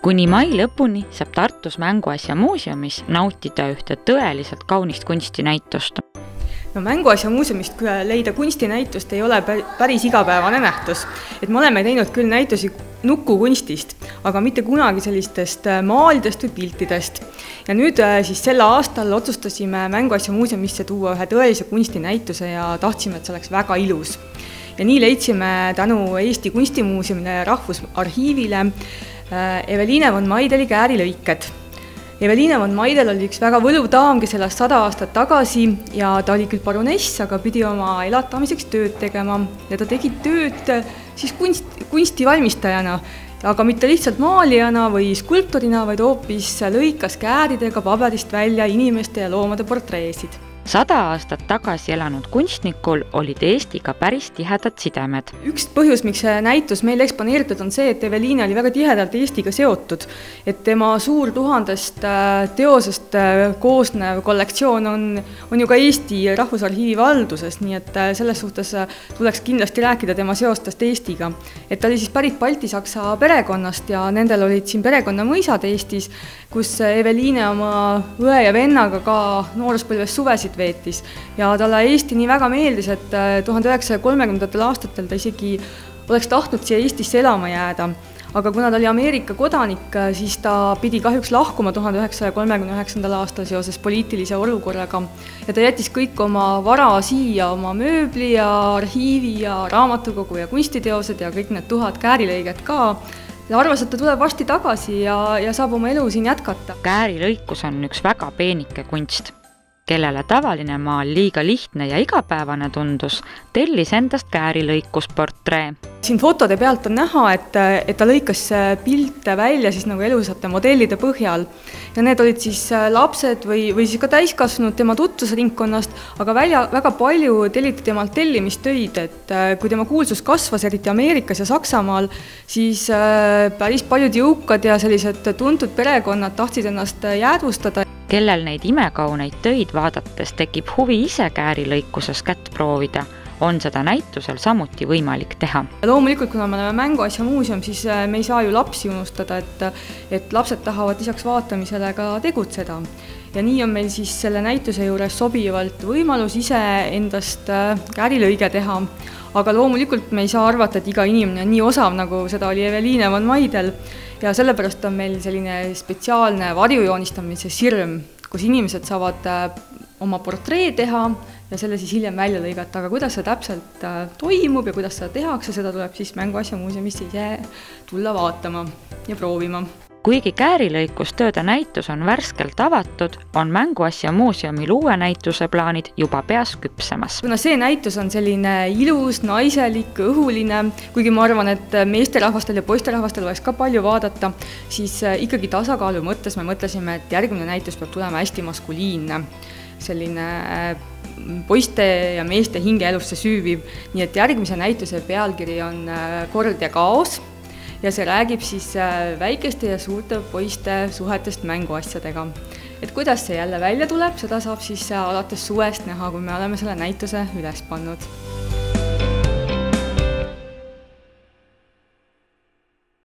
Kuni mai lõpuni saab Tartus Mänguasja muuseumis nautida ühte tõeliselt kaunist kunstinäitust. No Mänguasja muuseumist leida kunstinäitust ei ole päris igapäevane nähtus. Et me oleme teinud küll näitusi nukukunstist, aga mitte kunagi sellistest maalidest või piltidest. Ja nüüd siis selle aastal otsustasime Mänguasja muuseumisse tuua ühe tõelise kunstinäituse ja tahtsime, et see oleks väga ilus. Ja nii leidsime tänu Eesti Kunstimuuseumile ja Rahvusarhiivile Eveline von Maideli käärilõiked. Eveline von Maidel oli üks väga võluv daam, kes elas 100 aastat tagasi ja ta oli küll baroness, aga pidi oma elatamiseks tööd tegema ja ta tegi tööd siis kunstivalmistajana, aga mitte lihtsalt maalijana või skulptorina, vaid hoopis lõikas kääridega paberist välja inimeste ja loomade portreesid. 100 aastat tagasi elanud kunstnikul olid Eestiga päris tihedad sidemed. Üks põhjus, miks see näitus meil eksponeeritud on see, et Eveline oli väga tihedalt Eestiga seotud. Et tema suur 1000 teosest koosnev kollektsioon on ju ka Eesti Rahvusarhiivi valduses, nii et selles suhtes tuleks kindlasti rääkida tema seostest Eestiga. Et ta oli siis pärit Balti-Saksa perekonnast ja nendel olid siin perekonnamõisad Eestis, kus Eveline oma õe ja vennaga ka nooruspõlves suvesid veetis. Ja talle Eesti nii väga meeldis, et 1930. aastatel ta isegi oleks tahtnud siia Eestisse elama jääda. Aga kuna ta oli Ameerika kodanik, siis ta pidi kahjuks lahkuma 1939. aastal seoses poliitilise olukorraga. Ja ta jättis kõik oma vara siia, oma mööbli ja arhiivi ja raamatukogu ja kunstiteosed ja kõik need 1000 käärilõiget ka. Ja arvas, et ta tuleb varsti tagasi ja saab oma elu siin jätkata. Käärilõikus on üks väga peenike kunst. Kellele tavaline maal liiga lihtne ja igapäevane tundus, tellis endast käärilõikusportree. Siin fotode pealt on näha, et ta lõikas pilte välja siis nagu elusate modellide põhjal. Ja need olid siis lapsed või siis ka täiskasvanud tema tutvusringkonnast, aga väga palju telliti temalt tellimistöid, et kui tema kuulsus kasvas, eriti Ameerikas ja Saksamaal, siis päris paljud jõukad ja sellised tuntud perekonnad tahtsid ennast jäädvustada. Kellel neid imekauneid töid vaadates tekib huvi ise käärilõikuses kätt proovida, on seda näitusel samuti võimalik teha. Loomulikult, kuna me oleme Mänguasja muuseum, siis me ei saa ju lapsi unustada, et lapsed tahavad lisaks vaatamisele ka tegutseda. Ja nii on meil siis selle näituse juures sobivalt võimalus ise endast käärilõige teha. Aga loomulikult me ei saa arvata, et iga inimene on nii osav, nagu seda oli Eveline von Maidel. Ja sellepärast on meil selline spetsiaalne varjujoonistamise sirm, kus inimesed saavad oma portree teha ja selle siis hiljem välja lõigata. Aga kuidas see täpselt toimub ja kuidas seda tehakse, seda tuleb siis Mänguasja muuseumist ise tulla vaatama ja proovima. Kuigi käärilõikustööde näitus on värskelt avatud, on Mänguasja muuseumil uue näituse plaanid juba peas küpsemas. Kuna see näitus on selline ilus, naiselik, õhuline, kuigi ma arvan, et meesterahvastel ja poisterahvastel oleks ka palju vaadata, siis ikkagi tasakaalu mõttes me mõtlesime, et järgmine näitus peab tulema hästi maskuliinne, selline poiste ja meeste hingeelusse süüviv, nii et järgmise näituse pealkiri on Kord ja kaos. Ja see räägib siis väikeste ja suurte poiste suhetest mänguasjadega. Et kuidas see jälle välja tuleb, seda saab siis alates suvest näha, kui me oleme selle näituse üles pannud.